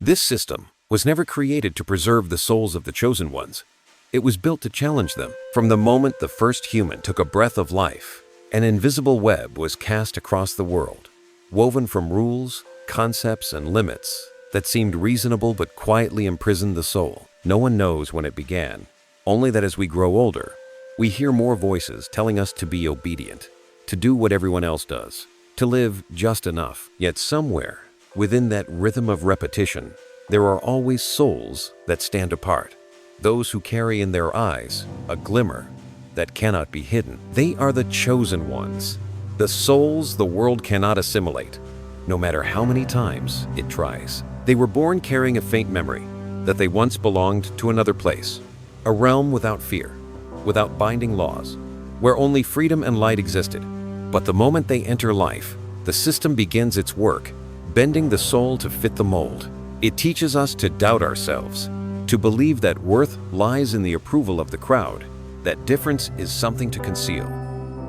This system was never created to preserve the souls of the chosen ones. It was built to challenge them. From the moment the first human took a breath of life, an invisible web was cast across the world, woven from rules, concepts, and limits that seemed reasonable but quietly imprisoned the soul. No one knows when it began, only that as we grow older, we hear more voices telling us to be obedient, to do what everyone else does, to live just enough. Yet somewhere, within that rhythm of repetition, there are always souls that stand apart, those who carry in their eyes a glimmer that cannot be hidden. They are the chosen ones, the souls the world cannot assimilate, no matter how many times it tries. They were born carrying a faint memory that they once belonged to another place, a realm without fear, without binding laws, where only freedom and light existed. But the moment they enter life, the system begins its work, bending the soul to fit the mold. It teaches us to doubt ourselves, to believe that worth lies in the approval of the crowd, that difference is something to conceal.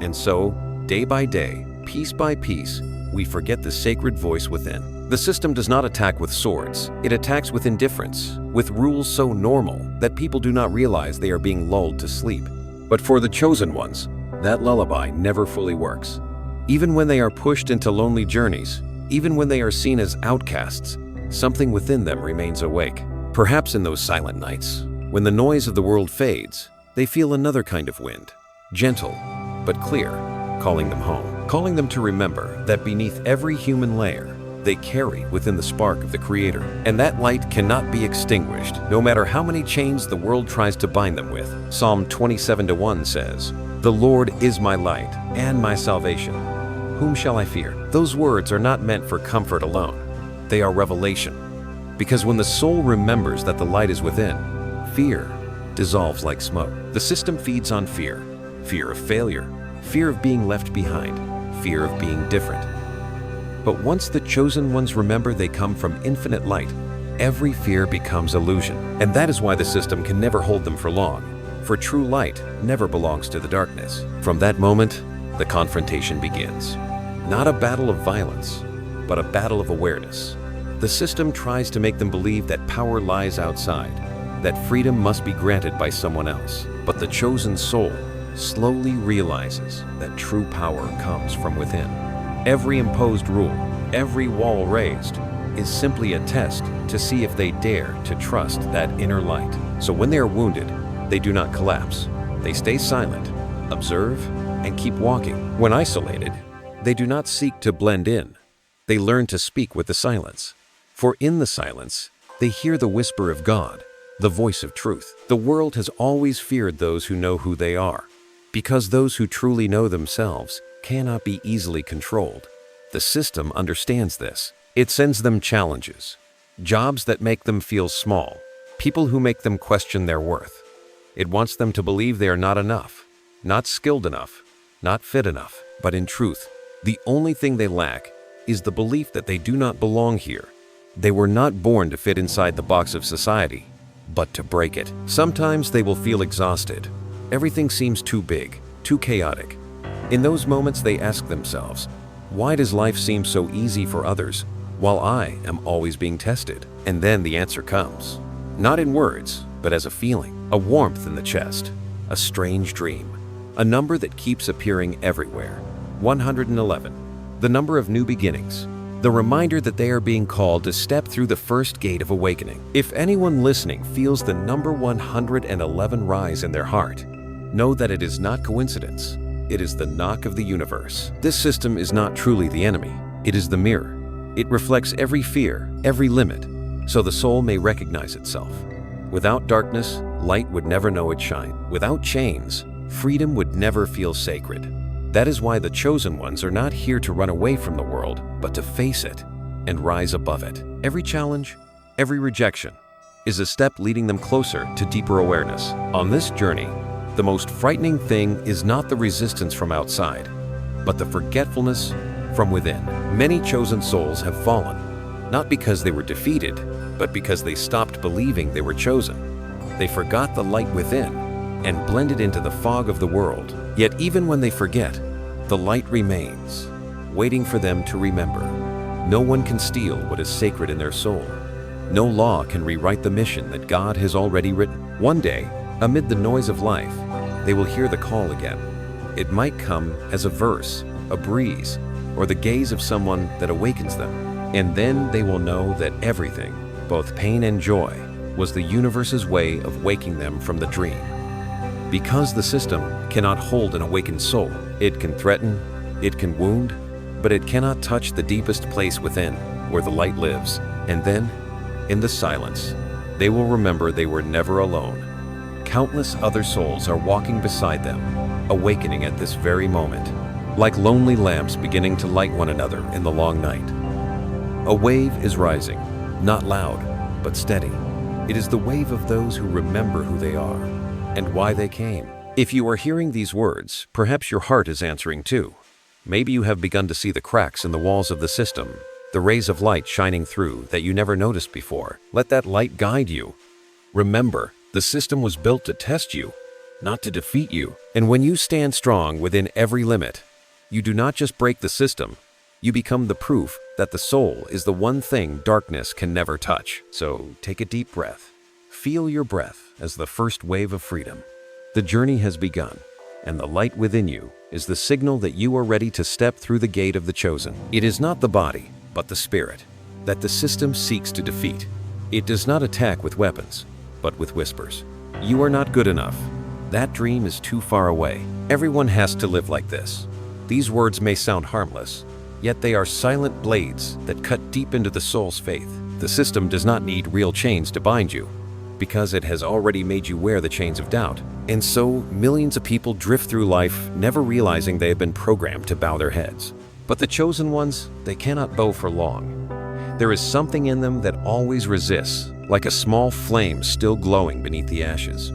And so, day by day, piece by piece, we forget the sacred voice within. The system does not attack with swords. It attacks with indifference, with rules so normal that people do not realize they are being lulled to sleep. But for the chosen ones, that lullaby never fully works. Even when they are pushed into lonely journeys, even when they are seen as outcasts, something within them remains awake. Perhaps in those silent nights, when the noise of the world fades, they feel another kind of wind, gentle but clear, calling them home, calling them to remember that beneath every human layer, they carry within the spark of the Creator. And that light cannot be extinguished, no matter how many chains the world tries to bind them with. Psalm 27:1 says, "The Lord is my light and my salvation. Whom shall I fear?" Those words are not meant for comfort alone. They are revelation. Because when the soul remembers that the light is within, fear dissolves like smoke. The system feeds on fear. Fear of failure, fear of being left behind, fear of being different. But once the chosen ones remember they come from infinite light, every fear becomes illusion. And that is why the system can never hold them for long. For true light never belongs to the darkness. From that moment, the confrontation begins. Not a battle of violence, but a battle of awareness. The system tries to make them believe that power lies outside, that freedom must be granted by someone else. But the chosen soul slowly realizes that true power comes from within. Every imposed rule, every wall raised, is simply a test to see if they dare to trust that inner light. So when they are wounded, they do not collapse. They stay silent, observe, and keep walking. When isolated, they do not seek to blend in. They learn to speak with the silence. For in the silence, they hear the whisper of God, the voice of truth. The world has always feared those who know who they are, because those who truly know themselves cannot be easily controlled. The system understands this. It sends them challenges, jobs that make them feel small, people who make them question their worth. It wants them to believe they are not enough, not skilled enough, not fit enough. But in truth, the only thing they lack is the belief that they do not belong here. They were not born to fit inside the box of society, but to break it. Sometimes they will feel exhausted. Everything seems too big, too chaotic. In those moments, they ask themselves, why does life seem so easy for others, while I am always being tested? And then the answer comes, not in words, but as a feeling, a warmth in the chest, a strange dream, a number that keeps appearing everywhere. 111, the number of new beginnings, the reminder that they are being called to step through the first gate of awakening. If anyone listening feels the number 111 rise in their heart, know that it is not coincidence. It is the knock of the universe. This system is not truly the enemy. It is the mirror. It reflects every fear, every limit, so the soul may recognize itself. Without darkness, light would never know its shine. Without chains, freedom would never feel sacred. That is why the chosen ones are not here to run away from the world, but to face it and rise above it. Every challenge, every rejection, is a step leading them closer to deeper awareness. On this journey, the most frightening thing is not the resistance from outside, but the forgetfulness from within. Many chosen souls have fallen, not because they were defeated, but because they stopped believing they were chosen. They forgot the light within and blended into the fog of the world. Yet even when they forget, the light remains, waiting for them to remember. No one can steal what is sacred in their soul. No law can rewrite the mission that God has already written. One day, amid the noise of life, they will hear the call again. It might come as a verse, a breeze, or the gaze of someone that awakens them. And then they will know that everything, both pain and joy, was the universe's way of waking them from the dream. Because the system cannot hold an awakened soul, it can threaten, it can wound, but it cannot touch the deepest place within, where the light lives. And then, in the silence, they will remember they were never alone. Countless other souls are walking beside them, awakening at this very moment, like lonely lamps beginning to light one another in the long night. A wave is rising, not loud, but steady. It is the wave of those who remember who they are and why they came. If you are hearing these words, perhaps your heart is answering too. Maybe you have begun to see the cracks in the walls of the system, the rays of light shining through that you never noticed before. Let that light guide you. Remember, the system was built to test you, not to defeat you. And when you stand strong within every limit, you do not just break the system, you become the proof that the soul is the one thing darkness can never touch. So take a deep breath. Feel your breath as the first wave of freedom. The journey has begun, and the light within you is the signal that you are ready to step through the gate of the chosen. It is not the body, but the spirit, that the system seeks to defeat. It does not attack with weapons, but with whispers. You are not good enough. That dream is too far away. Everyone has to live like this. These words may sound harmless, yet they are silent blades that cut deep into the soul's faith. The system does not need real chains to bind you, because it has already made you wear the chains of doubt. And so, millions of people drift through life, never realizing they have been programmed to bow their heads. But the chosen ones, they cannot bow for long. There is something in them that always resists, like a small flame still glowing beneath the ashes.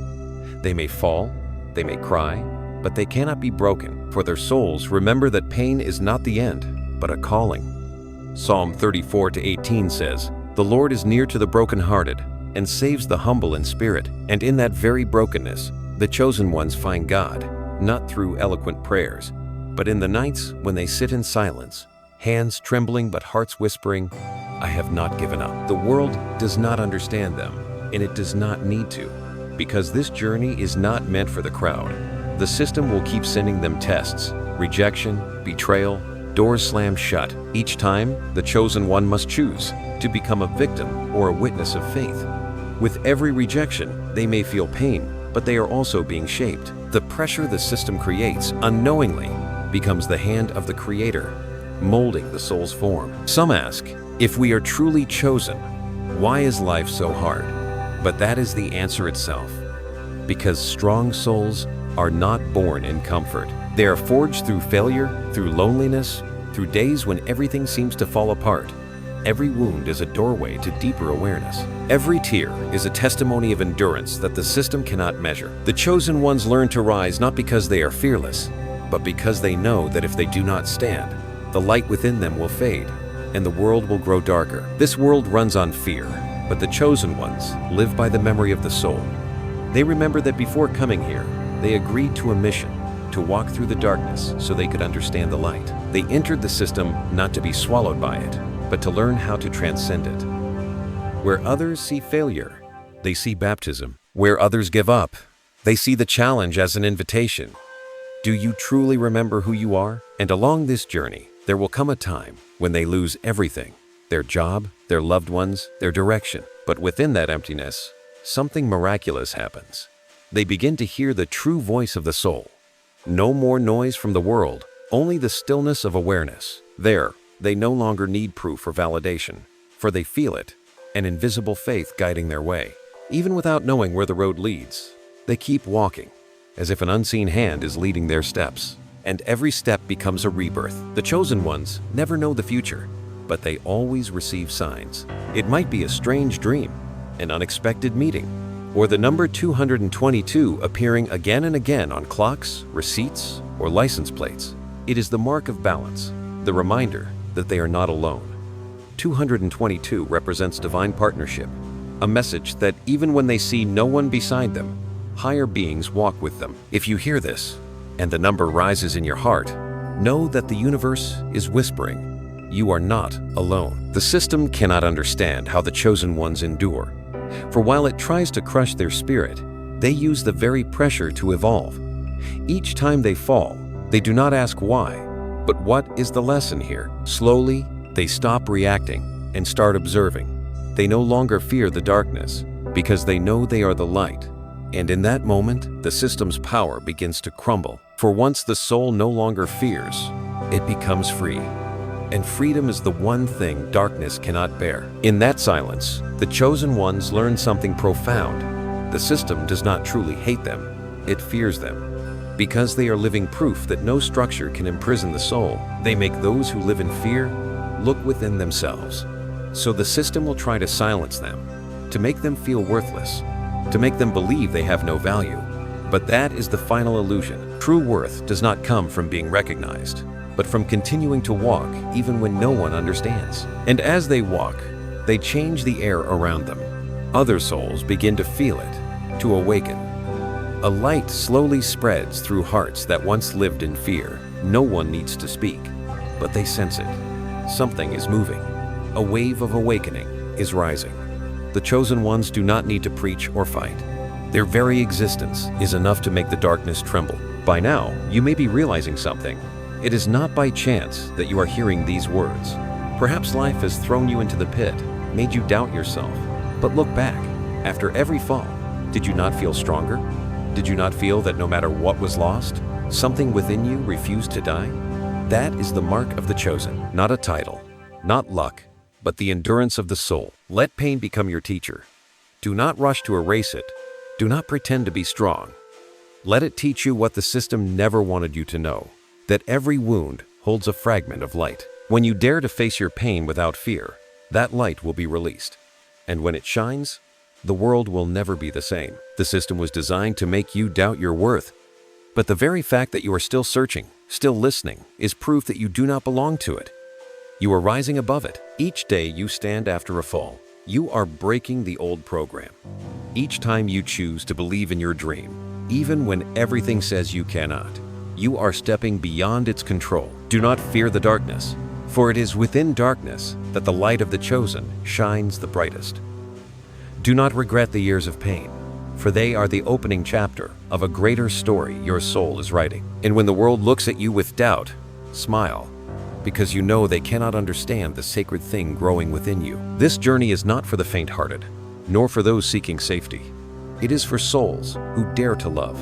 They may fall, they may cry, but they cannot be broken, for their souls remember that pain is not the end, but a calling. Psalm 34-18 says, "The Lord is near to the brokenhearted, and saves the humble in spirit." And in that very brokenness, the chosen ones find God, not through eloquent prayers, but in the nights when they sit in silence, hands trembling but hearts whispering, "I have not given up." The world does not understand them, and it does not need to, because this journey is not meant for the crowd. The system will keep sending them tests, rejection, betrayal, doors slammed shut. Each time, the chosen one must choose to become a victim or a witness of faith. With every rejection, they may feel pain, but they are also being shaped. The pressure the system creates unknowingly becomes the hand of the Creator, molding the soul's form. Some ask, if we are truly chosen, why is life so hard? But that is the answer itself. Because strong souls are not born in comfort. They are forged through failure, through loneliness, through days when everything seems to fall apart. Every wound is a doorway to deeper awareness. Every tear is a testimony of endurance that the system cannot measure. The chosen ones learn to rise not because they are fearless, but because they know that if they do not stand, the light within them will fade, and the world will grow darker. This world runs on fear, but the chosen ones live by the memory of the soul. They remember that before coming here, they agreed to a mission, to walk through the darkness so they could understand the light. They entered the system not to be swallowed by it, but to learn how to transcend it. Where others see failure, they see baptism. Where others give up, they see the challenge as an invitation. Do you truly remember who you are? And along this journey, there will come a time when they lose everything: their job, their loved ones, their direction. But within that emptiness, something miraculous happens. They begin to hear the true voice of the soul. No more noise from the world, only the stillness of awareness. There, they no longer need proof or validation, for they feel it, an invisible faith guiding their way. Even without knowing where the road leads, they keep walking, as if an unseen hand is leading their steps. And every step becomes a rebirth. The chosen ones never know the future, but they always receive signs. It might be a strange dream, an unexpected meeting, or the number 222 appearing again and again on clocks, receipts, or license plates. It is the mark of balance, the reminder that they are not alone. 222 represents divine partnership, a message that even when they see no one beside them, higher beings walk with them. If you hear this, and the number rises in your heart, know that the universe is whispering, you are not alone. The system cannot understand how the chosen ones endure, for while it tries to crush their spirit, they use the very pressure to evolve. Each time they fall, they do not ask why, but what is the lesson here? Slowly, they stop reacting and start observing. They no longer fear the darkness because they know they are the light. And in that moment, the system's power begins to crumble. For once the soul no longer fears, it becomes free. And freedom is the one thing darkness cannot bear. In that silence, the chosen ones learn something profound. The system does not truly hate them, it fears them. Because they are living proof that no structure can imprison the soul, they make those who live in fear look within themselves. So the system will try to silence them, to make them feel worthless, to make them believe they have no value. But that is the final illusion. True worth does not come from being recognized, but from continuing to walk even when no one understands. And as they walk, they change the air around them. Other souls begin to feel it, to awaken. A light slowly spreads through hearts that once lived in fear. No one needs to speak, but they sense it. Something is moving. A wave of awakening is rising. The chosen ones do not need to preach or fight. Their very existence is enough to make the darkness tremble. By now, you may be realizing something. It is not by chance that you are hearing these words. Perhaps life has thrown you into the pit, made you doubt yourself. But look back. After every fall, did you not feel stronger? Did you not feel that no matter what was lost, something within you refused to die? That is the mark of the chosen, not a title, not luck, but the endurance of the soul. Let pain become your teacher. Do not rush to erase it. Do not pretend to be strong. Let it teach you what the system never wanted you to know, that every wound holds a fragment of light. When you dare to face your pain without fear, that light will be released. And when it shines, the world will never be the same. The system was designed to make you doubt your worth. But the very fact that you are still searching, still listening, is proof that you do not belong to it. You are rising above it. Each day you stand after a fall, you are breaking the old program. Each time you choose to believe in your dream, even when everything says you cannot, you are stepping beyond its control. Do not fear the darkness, for it is within darkness that the light of the chosen shines the brightest. Do not regret the years of pain, for they are the opening chapter of a greater story your soul is writing. And when the world looks at you with doubt, smile, because you know they cannot understand the sacred thing growing within you. This journey is not for the faint-hearted, nor for those seeking safety. It is for souls who dare to love,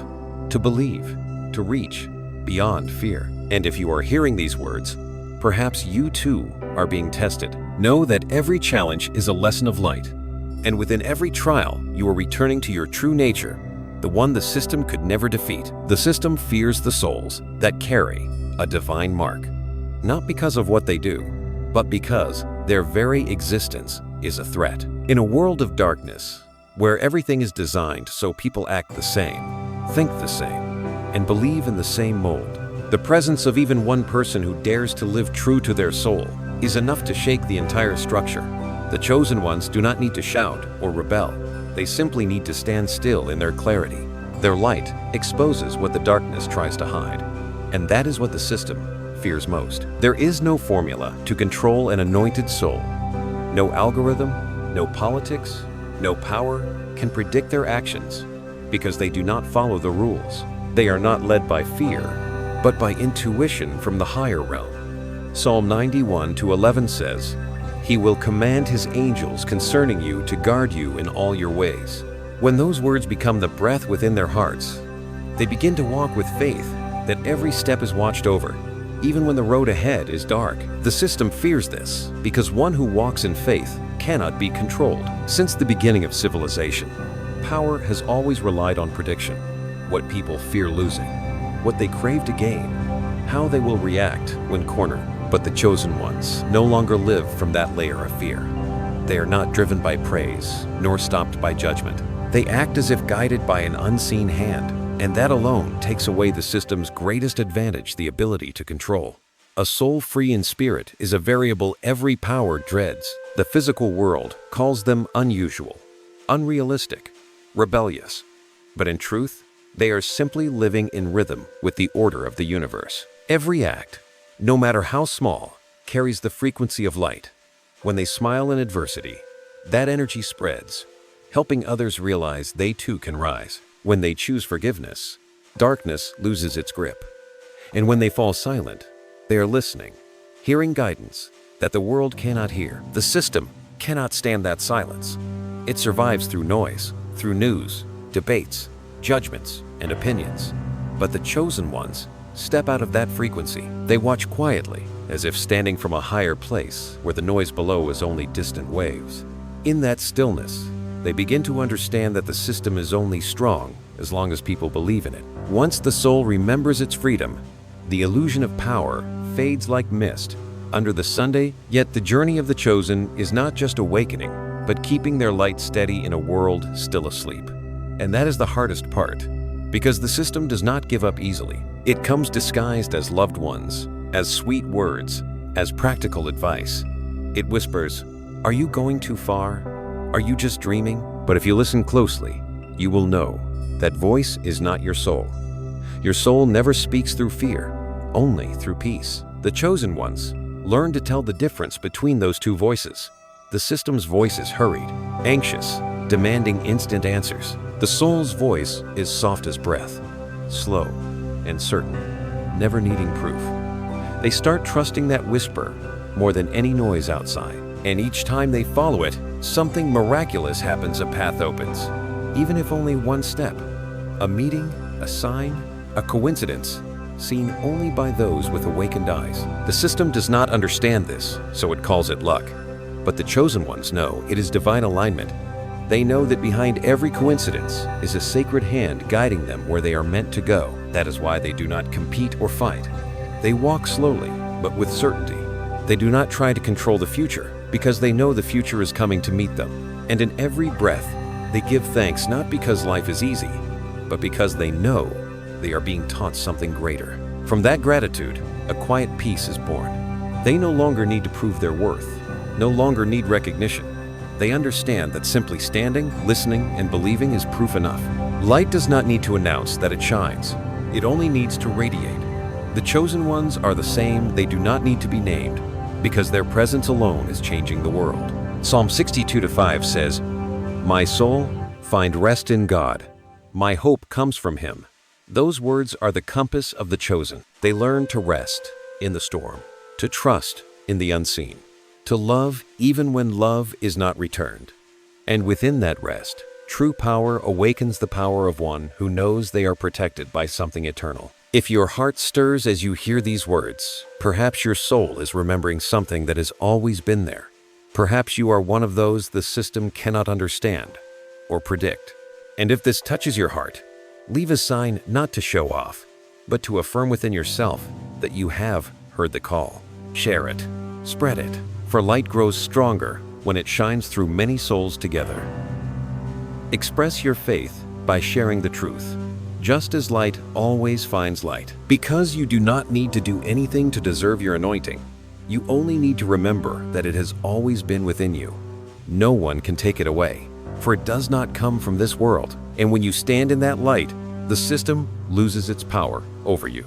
to believe, to reach beyond fear. And if you are hearing these words, perhaps you too are being tested. Know that every challenge is a lesson of light. And within every trial, you are returning to your true nature, the one the system could never defeat. The system fears the souls that carry a divine mark, not because of what they do, but because their very existence is a threat. In a world of darkness, where everything is designed so people act the same, think the same, and believe in the same mold, the presence of even one person who dares to live true to their soul is enough to shake the entire structure. The chosen ones do not need to shout or rebel. They simply need to stand still in their clarity. Their light exposes what the darkness tries to hide. And that is what the system fears most. There is no formula to control an anointed soul. No algorithm, no politics, no power can predict their actions because they do not follow the rules. They are not led by fear, but by intuition from the higher realm. Psalm 91:11 says, "He will command his angels concerning you to guard you in all your ways." When those words become the breath within their hearts, they begin to walk with faith that every step is watched over, even when the road ahead is dark. The system fears this because one who walks in faith cannot be controlled. Since the beginning of civilization, power has always relied on prediction. What people fear losing, what they crave to gain, how they will react when cornered. But the chosen ones no longer live from that layer of fear. They are not driven by praise, nor stopped by judgment. They act as if guided by an unseen hand, and that alone takes away the system's greatest advantage, the ability to control. A soul free in spirit is a variable every power dreads. The physical world calls them unusual, unrealistic, rebellious. But in truth, they are simply living in rhythm with the order of the universe. Every act, no matter how small, carries the frequency of light. When they smile in adversity, that energy spreads, helping others realize they too can rise. When they choose forgiveness, darkness loses its grip. And when they fall silent, they are listening, hearing guidance that the world cannot hear. The system cannot stand that silence. It survives through noise, through news, debates, judgments, and opinions. But the chosen ones step out of that frequency. They watch quietly, as if standing from a higher place where the noise below is only distant waves. In that stillness, they begin to understand that the system is only strong as long as people believe in it. Once the soul remembers its freedom, the illusion of power fades like mist under the Sunday. Yet the journey of the chosen is not just awakening, but keeping their light steady in a world still asleep. And that is the hardest part, because the system does not give up easily. It comes disguised as loved ones, as sweet words, as practical advice. It whispers, "Are you going too far? Are you just dreaming?" But if you listen closely, you will know that voice is not your soul. Your soul never speaks through fear, only through peace. The chosen ones learn to tell the difference between those two voices. The system's voice is hurried, anxious, demanding instant answers. The soul's voice is soft as breath, slow and certain, never needing proof. They start trusting that whisper more than any noise outside. And each time they follow it, something miraculous happens. A path opens, even if only one step. A meeting, a sign, a coincidence, seen only by those with awakened eyes. The system does not understand this, so it calls it luck. But the chosen ones know it is divine alignment. They know that behind every coincidence is a sacred hand guiding them where they are meant to go. That is why they do not compete or fight. They walk slowly, but with certainty. They do not try to control the future, because they know the future is coming to meet them. And in every breath, they give thanks not because life is easy, but because they know they are being taught something greater. From that gratitude, a quiet peace is born. They no longer need to prove their worth, no longer need recognition. They understand that simply standing, listening, and believing is proof enough. Light does not need to announce that it shines. It only needs to radiate. The chosen ones are the same. They do not need to be named, because their presence alone is changing the world. Psalm 62:5 says, "My soul, find rest in God. My hope comes from Him." Those words are the compass of the chosen. They learn to rest in the storm, to trust in the unseen, to love even when love is not returned. And within that rest, true power awakens the power of one who knows they are protected by something eternal. If your heart stirs as you hear these words, perhaps your soul is remembering something that has always been there. Perhaps you are one of those the system cannot understand or predict. And if this touches your heart, leave a sign not to show off, but to affirm within yourself that you have heard the call. Share it, spread it, for light grows stronger when it shines through many souls together. Express your faith by sharing the truth, just as light always finds light. Because you do not need to do anything to deserve your anointing. You only need to remember that it has always been within you. No one can take it away, for it does not come from this world. And when you stand in that light, the system loses its power over you.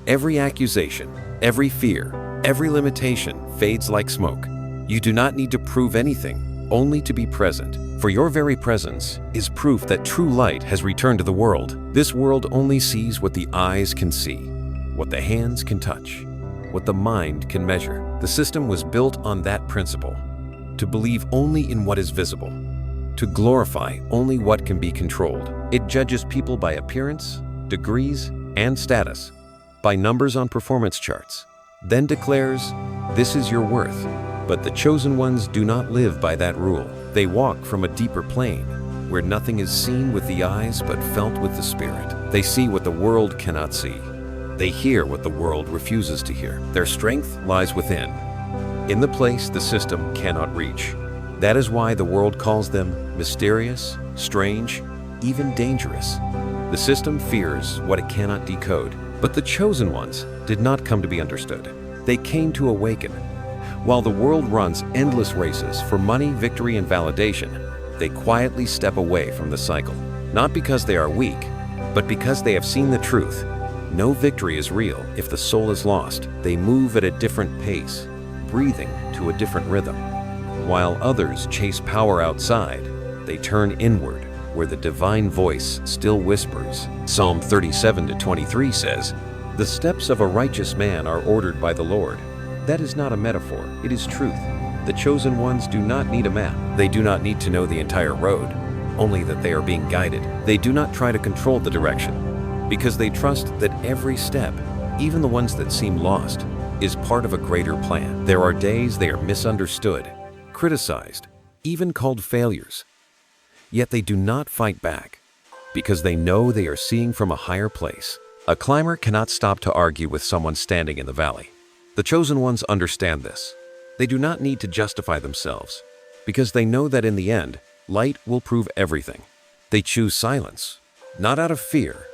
Every accusation, every fear, every limitation fades like smoke. You do not need to prove anything, only to be present. For your very presence is proof that true light has returned to the world. This world only sees what the eyes can see, what the hands can touch, what the mind can measure. The system was built on that principle, to believe only in what is visible, to glorify only what can be controlled. It judges people by appearance, degrees, and status, by numbers on performance charts, then declares, "This is your worth." But the chosen ones do not live by that rule. They walk from a deeper plane, where nothing is seen with the eyes but felt with the spirit. They see what the world cannot see. They hear what the world refuses to hear. Their strength lies within, in the place the system cannot reach. That is why the world calls them mysterious, strange, even dangerous. The system fears what it cannot decode. But the chosen ones did not come to be understood. They came to awaken. While the world runs endless races for money, victory, and validation, they quietly step away from the cycle. Not because they are weak, but because they have seen the truth. No victory is real if the soul is lost. They move at a different pace, breathing to a different rhythm. While others chase power outside, they turn inward, where the divine voice still whispers. Psalm 37-23 says, "The steps of a righteous man are ordered by the Lord." That is not a metaphor, it is truth. The chosen ones do not need a map. They do not need to know the entire road, only that they are being guided. They do not try to control the direction, because they trust that every step, even the ones that seem lost, is part of a greater plan. There are days they are misunderstood, criticized, even called failures. Yet they do not fight back, because they know they are seeing from a higher place. A climber cannot stop to argue with someone standing in the valley. The chosen ones understand this. They do not need to justify themselves, because they know that in the end, light will prove everything. They choose silence, not out of fear,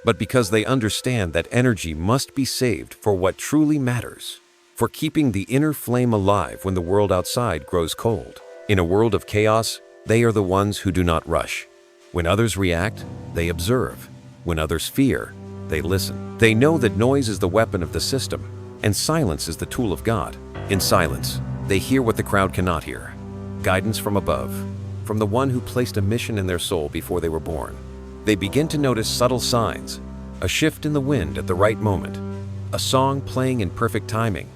but because they understand that energy must be saved for what truly matters, for keeping the inner flame alive when the world outside grows cold. In a world of chaos, they are the ones who do not rush. When others react, they observe. When others fear, they listen. They know that noise is the weapon of the system, and silence is the tool of God. In silence, they hear what the crowd cannot hear. Guidance from above, from the one who placed a mission in their soul before they were born. They begin to notice subtle signs, a shift in the wind at the right moment, a song playing in perfect timing,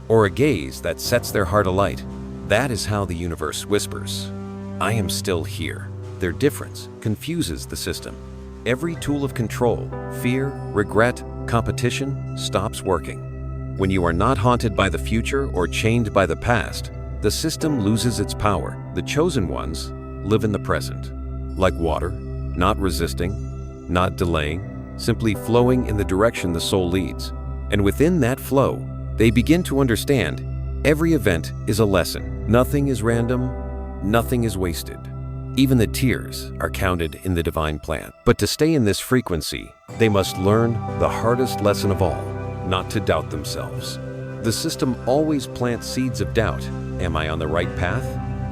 or a gaze that sets their heart alight. That is how the universe whispers, "I am still here." Their difference confuses the system. Every tool of control, fear, regret, competition stops working. When you are not haunted by the future or chained by the past, the system loses its power. The chosen ones live in the present, like water, not resisting, not delaying, simply flowing in the direction the soul leads. And within that flow, they begin to understand every event is a lesson. Nothing is random, nothing is wasted. Even the tears are counted in the divine plan. But to stay in this frequency, they must learn the hardest lesson of all, not to doubt themselves. The system always plants seeds of doubt. Am I on the right path?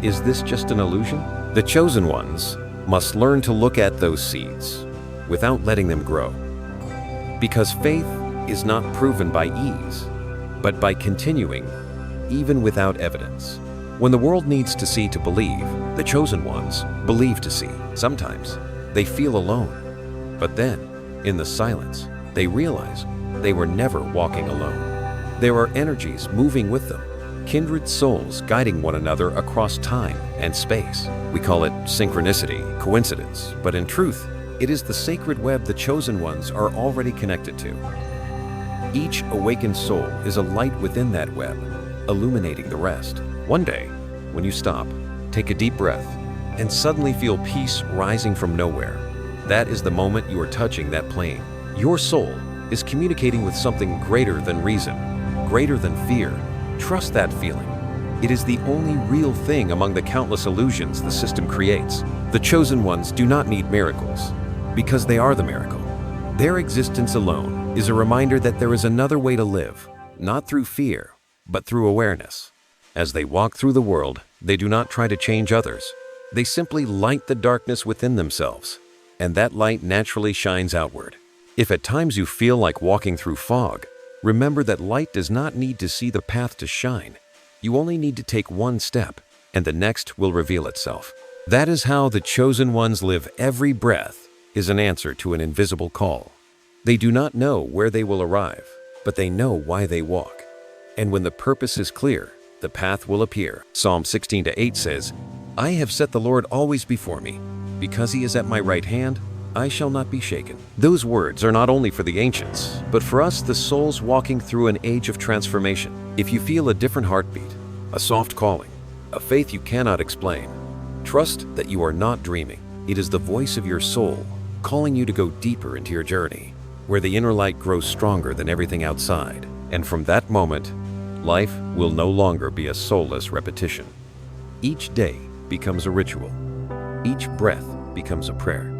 Is this just an illusion? The chosen ones must learn to look at those seeds without letting them grow. Because faith is not proven by ease, but by continuing, even without evidence. When the world needs to see to believe, the chosen ones believe to see. Sometimes they feel alone, but then, in the silence, they realize they were never walking alone. There are energies moving with them, kindred souls guiding one another across time and space. We call it synchronicity, coincidence, but in truth, it is the sacred web the chosen ones are already connected to. Each awakened soul is a light within that web, illuminating the rest. One day, when you stop, take a deep breath, and suddenly feel peace rising from nowhere, that is the moment you are touching that plane. Your soul is communicating with something greater than reason, greater than fear. Trust that feeling. It is the only real thing among the countless illusions the system creates. The chosen ones do not need miracles, because they are the miracle. Their existence alone is a reminder that there is another way to live, not through fear, but through awareness. As they walk through the world, they do not try to change others. They simply light the darkness within themselves, and that light naturally shines outward. If at times you feel like walking through fog, remember that light does not need to see the path to shine. You only need to take one step, and the next will reveal itself. That is how the chosen ones live. Every breath is an answer to an invisible call. They do not know where they will arrive, but they know why they walk. And when the purpose is clear, the path will appear. Psalm 16:8 says, "I have set the Lord always before me. Because he is at my right hand, I shall not be shaken." Those words are not only for the ancients, but for us, the souls walking through an age of transformation. If you feel a different heartbeat, a soft calling, a faith you cannot explain, trust that you are not dreaming. It is the voice of your soul calling you to go deeper into your journey, where the inner light grows stronger than everything outside. And from that moment, life will no longer be a soulless repetition. Each day becomes a ritual. Each breath becomes a prayer.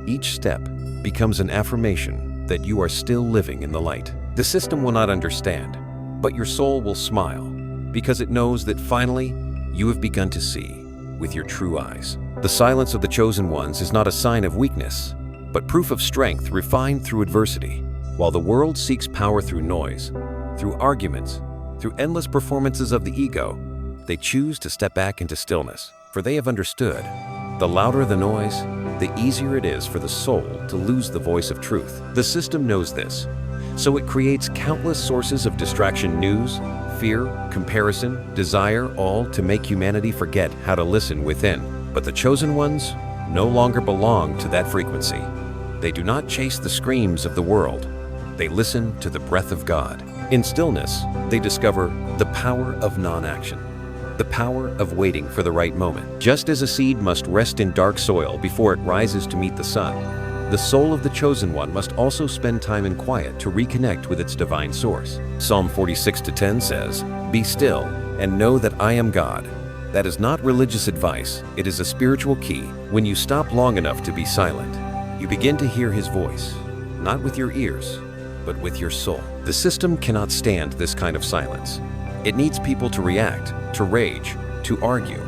Each step becomes an affirmation that you are still living in the light. The system will not understand, but your soul will smile, because it knows that finally you have begun to see with your true eyes. The silence of the chosen ones is not a sign of weakness, but proof of strength refined through adversity. While the world seeks power through noise, through arguments, through endless performances of the ego, they choose to step back into stillness, for they have understood. The louder the noise, the easier it is for the soul to lose the voice of truth. The system knows this, so it creates countless sources of distraction: news, fear, comparison, desire, all to make humanity forget how to listen within. But the chosen ones no longer belong to that frequency. They do not chase the screams of the world. They listen to the breath of God. In stillness, they discover the power of non-action, the power of waiting for the right moment. Just as a seed must rest in dark soil before it rises to meet the sun, the soul of the chosen one must also spend time in quiet to reconnect with its divine source. Psalm 46:10 says, "Be still and know that I am God." That is not religious advice, it is a spiritual key. When you stop long enough to be silent, you begin to hear His voice, not with your ears, but with your soul. The system cannot stand this kind of silence. It needs people to react, to rage, to argue,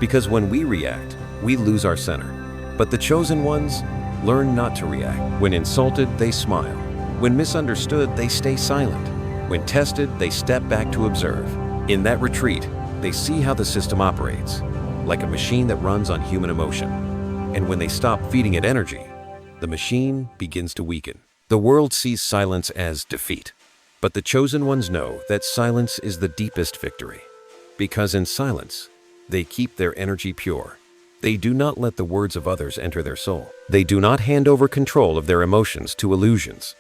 because when we react, we lose our center. But the chosen ones learn not to react. When insulted, they smile. When misunderstood, they stay silent. When tested, they step back to observe. In that retreat, they see how the system operates, like a machine that runs on human emotion. And when they stop feeding it energy, the machine begins to weaken. The world sees silence as defeat, but the chosen ones know that silence is the deepest victory, because in silence, they keep their energy pure. They do not let the words of others enter their soul. They do not hand over control of their emotions to illusions.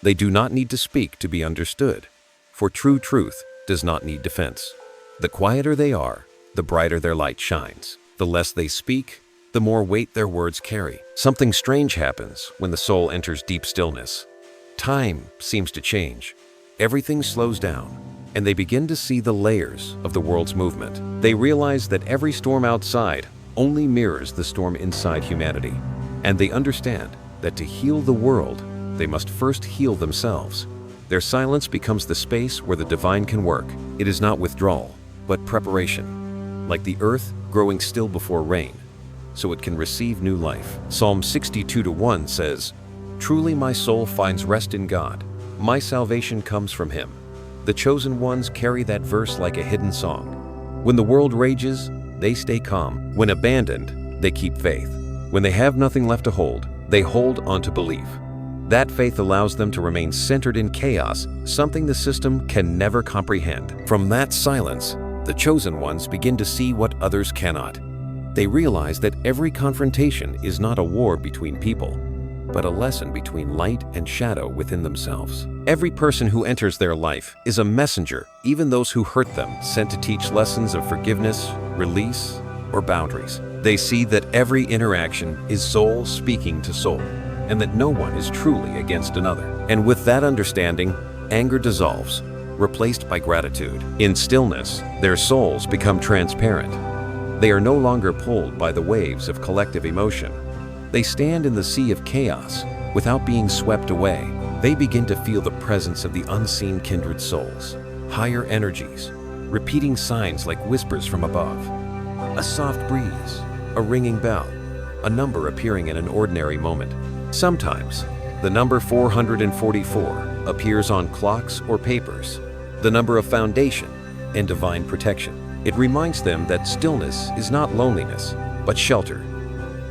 They do not need to speak to be understood, for true truth does not need defense. The quieter they are, the brighter their light shines. The less they speak, the more weight their words carry. Something strange happens when the soul enters deep stillness. Time seems to change. Everything slows down, and they begin to see the layers of the world's movement. They realize that every storm outside only mirrors the storm inside humanity, and they understand that to heal the world, they must first heal themselves. Their silence becomes the space where the divine can work. It is not withdrawal, but preparation, like the earth growing still before rain, so it can receive new life. Psalm 62:1 says, "Truly my soul finds rest in God. My salvation comes from Him." The chosen ones carry that verse like a hidden song. When the world rages, they stay calm. When abandoned, they keep faith. When they have nothing left to hold, they hold on to belief. That faith allows them to remain centered in chaos, something the system can never comprehend. From that silence, the chosen ones begin to see what others cannot. They realize that every confrontation is not a war between people, but a lesson between light and shadow within themselves. Every person who enters their life is a messenger, even those who hurt them, sent to teach lessons of forgiveness, release, or boundaries. They see that every interaction is soul speaking to soul, and that no one is truly against another. And with that understanding, anger dissolves, replaced by gratitude. In stillness, their souls become transparent. They are no longer pulled by the waves of collective emotion. They stand in the sea of chaos without being swept away. They begin to feel the presence of the unseen kindred souls, higher energies, repeating signs like whispers from above. A soft breeze, a ringing bell, a number appearing in an ordinary moment. Sometimes, the number 444 appears on clocks or papers, the number of foundation and divine protection. It reminds them that stillness is not loneliness, but shelter.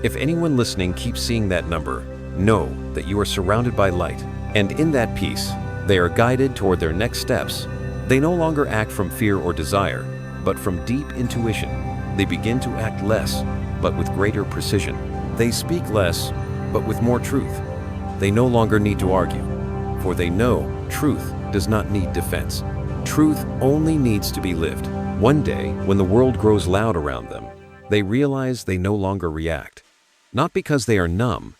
If anyone listening keeps seeing that number, know that you are surrounded by light, and in that peace, they are guided toward their next steps. They no longer act from fear or desire, but from deep intuition. They begin to act less, but with greater precision. They speak less, but with more truth. They no longer need to argue, for they know truth does not need defense. Truth only needs to be lived. One day, when the world grows loud around them, they realize they no longer react, not because they are numb,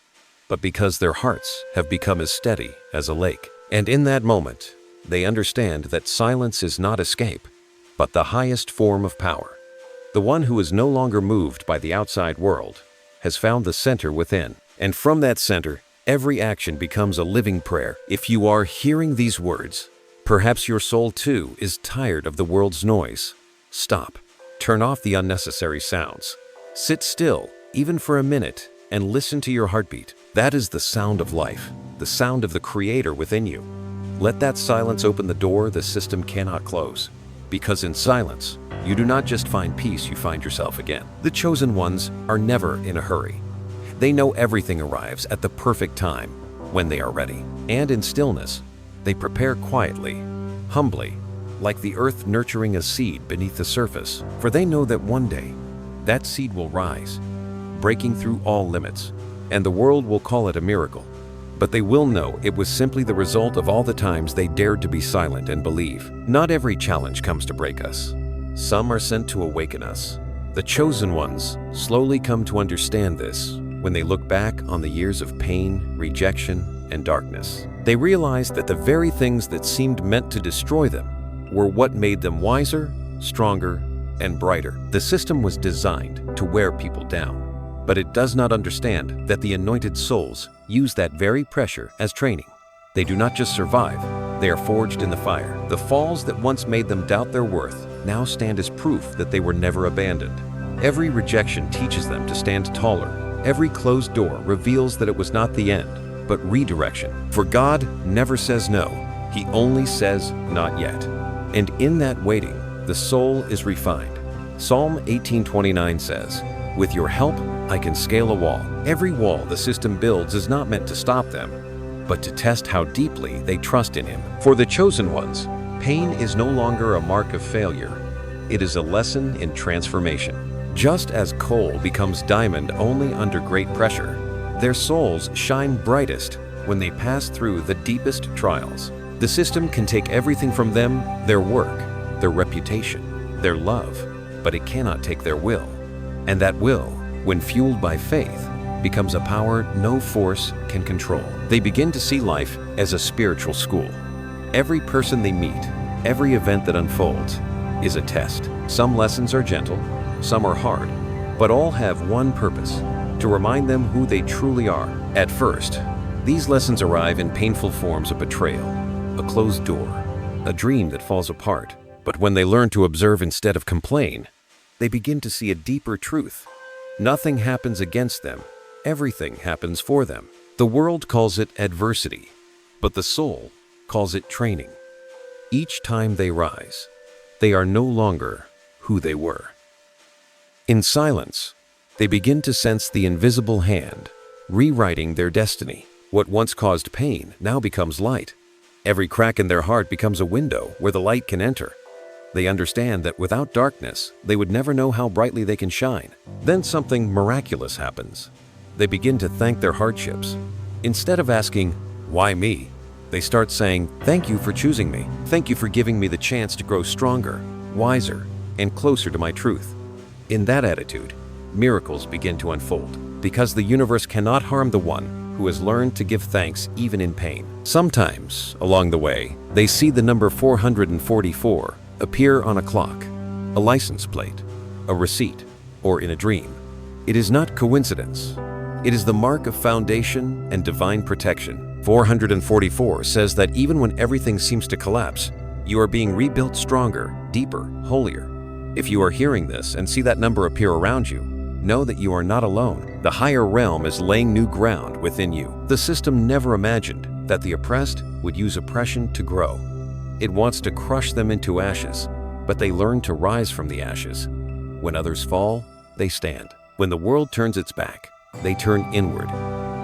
but because their hearts have become as steady as a lake. And in that moment, they understand that silence is not escape, but the highest form of power. The one who is no longer moved by the outside world has found the center within. And from that center, every action becomes a living prayer. If you are hearing these words, perhaps your soul too is tired of the world's noise. Stop. Turn off the unnecessary sounds. Sit still, even for a minute, and listen to your heartbeat. That is the sound of life, the sound of the Creator within you. Let that silence open the door the system cannot close. Because in silence, you do not just find peace, you find yourself again. The chosen ones are never in a hurry. They know everything arrives at the perfect time when they are ready. And in stillness, they prepare quietly, humbly, like the earth nurturing a seed beneath the surface. For they know that one day, that seed will rise, breaking through all limits, and the world will call it a miracle. But they will know it was simply the result of all the times they dared to be silent and believe. Not every challenge comes to break us. Some are sent to awaken us. The chosen ones slowly come to understand this when they look back on the years of pain, rejection, and darkness. They realize that the very things that seemed meant to destroy them were what made them wiser, stronger, and brighter. The system was designed to wear people down, but it does not understand that the anointed souls use that very pressure as training. They do not just survive, they are forged in the fire. The falls that once made them doubt their worth now stand as proof that they were never abandoned. Every rejection teaches them to stand taller. Every closed door reveals that it was not the end, but redirection. For God never says no, He only says not yet. And in that waiting, the soul is refined. Psalm 18:29 says, "With your help, I can scale a wall." Every wall the system builds is not meant to stop them, but to test how deeply they trust in Him. For the chosen ones, pain is no longer a mark of failure. It is a lesson in transformation. Just as coal becomes diamond only under great pressure, their souls shine brightest when they pass through the deepest trials. The system can take everything from them, their work, their reputation, their love, but it cannot take their will. And that will, when fueled by faith, becomes a power no force can control. They begin to see life as a spiritual school. Every person they meet, every event that unfolds, is a test. Some lessons are gentle, some are hard, but all have one purpose: to remind them who they truly are. At first, these lessons arrive in painful forms of betrayal, a closed door, a dream that falls apart. But when they learn to observe instead of complain, they begin to see a deeper truth. Nothing happens against them, everything happens for them. The world calls it adversity, but the soul calls it training. Each time they rise, they are no longer who they were. In silence, they begin to sense the invisible hand, rewriting their destiny. What once caused pain now becomes light. Every crack in their heart becomes a window where the light can enter. They understand that without darkness, they would never know how brightly they can shine. Then something miraculous happens. They begin to thank their hardships. Instead of asking, "Why me?" they start saying, "Thank you for choosing me. Thank you for giving me the chance to grow stronger, wiser, and closer to my truth." In that attitude, miracles begin to unfold, because the universe cannot harm the one who has learned to give thanks even in pain. Sometimes, along the way, they see the number 444 appear on a clock, a license plate, a receipt, or in a dream. It is not coincidence. It is the mark of foundation and divine protection. 444 says that even when everything seems to collapse, you are being rebuilt stronger, deeper, holier. If you are hearing this and see that number appear around you, know that you are not alone. The higher realm is laying new ground within you. The system never imagined that the oppressed would use oppression to grow. It wants to crush them into ashes, but they learn to rise from the ashes. When others fall, they stand. When the world turns its back, they turn inward.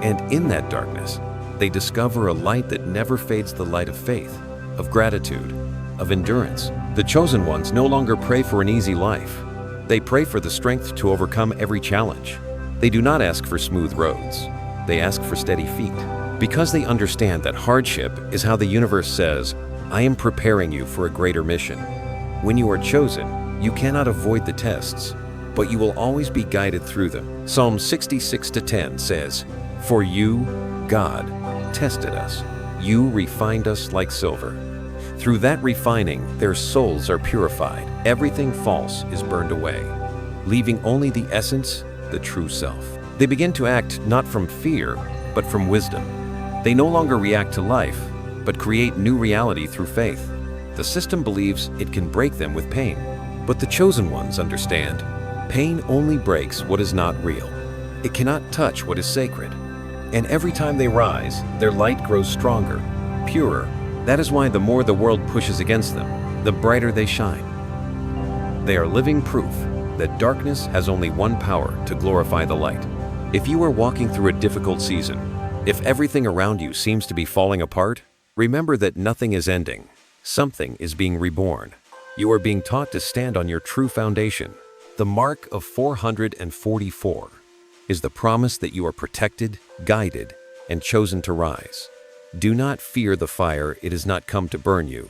And in that darkness, they discover a light that never fades, the light of faith, of gratitude, of endurance. The chosen ones no longer pray for an easy life. They pray for the strength to overcome every challenge. They do not ask for smooth roads. They ask for steady feet, because they understand that hardship is how the universe says, "I am preparing you for a greater mission." When you are chosen, you cannot avoid the tests, but you will always be guided through them. Psalm 66:10 says, "For you, God, tested us. You refined us like silver." Through that refining, their souls are purified. Everything false is burned away, leaving only the essence, the true self. They begin to act not from fear, but from wisdom. They no longer react to life, but create new reality through faith. The system believes it can break them with pain, but the chosen ones understand pain only breaks what is not real. It cannot touch what is sacred. And every time they rise, their light grows stronger, purer. That is why the more the world pushes against them, the brighter they shine. They are living proof that darkness has only one power to glorify the light. If you are walking through a difficult season, if everything around you seems to be falling apart, remember that nothing is ending. Something is being reborn. You are being taught to stand on your true foundation. The mark of 444 is the promise that you are protected, guided, and chosen to rise. Do not fear the fire. It has not come to burn you,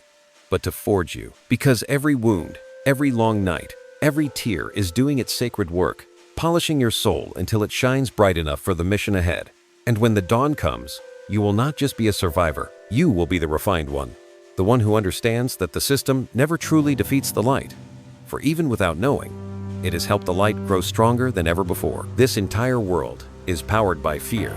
but to forge you. Because every wound, every long night, every tear is doing its sacred work, polishing your soul until it shines bright enough for the mission ahead. And when the dawn comes, you will not just be a survivor, you will be the refined one. The one who understands that the system never truly defeats the light. For even without knowing, it has helped the light grow stronger than ever before. This entire world is powered by fear.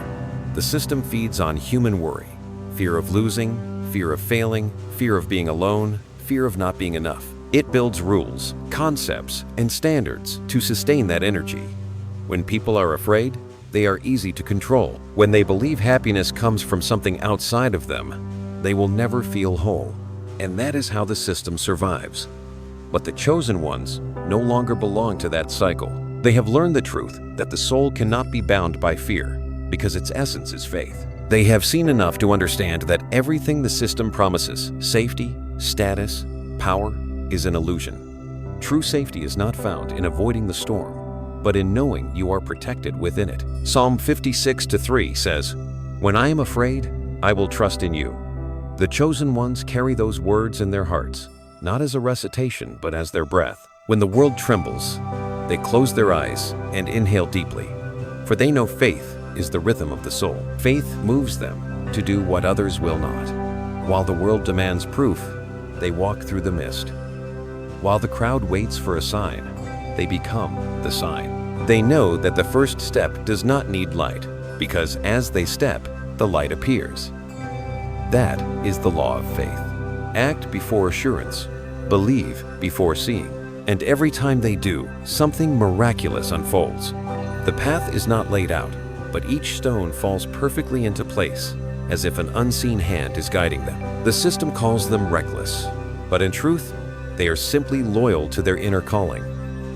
The system feeds on human worry. Fear of losing, fear of failing, fear of being alone, fear of not being enough. It builds rules, concepts, and standards to sustain that energy. When people are afraid, they are easy to control. When they believe happiness comes from something outside of them, they will never feel whole. And that is how the system survives. But the chosen ones no longer belong to that cycle. They have learned the truth that the soul cannot be bound by fear because its essence is faith. They have seen enough to understand that everything the system promises, safety, status, power, is an illusion. True safety is not found in avoiding the storm, but in knowing you are protected within it. Psalm 56:3 says, "When I am afraid, I will trust in you." The chosen ones carry those words in their hearts, not as a recitation, but as their breath. When the world trembles, they close their eyes and inhale deeply, for they know faith is the rhythm of the soul. Faith moves them to do what others will not. While the world demands proof, they walk through the mist. While the crowd waits for a sign, they become the sign. They know that the first step does not need light, because as they step, the light appears. That is the law of faith. Act before assurance, believe before seeing, and every time they do, something miraculous unfolds. The path is not laid out, but each stone falls perfectly into place, as if an unseen hand is guiding them. The system calls them reckless, but in truth, they are simply loyal to their inner calling.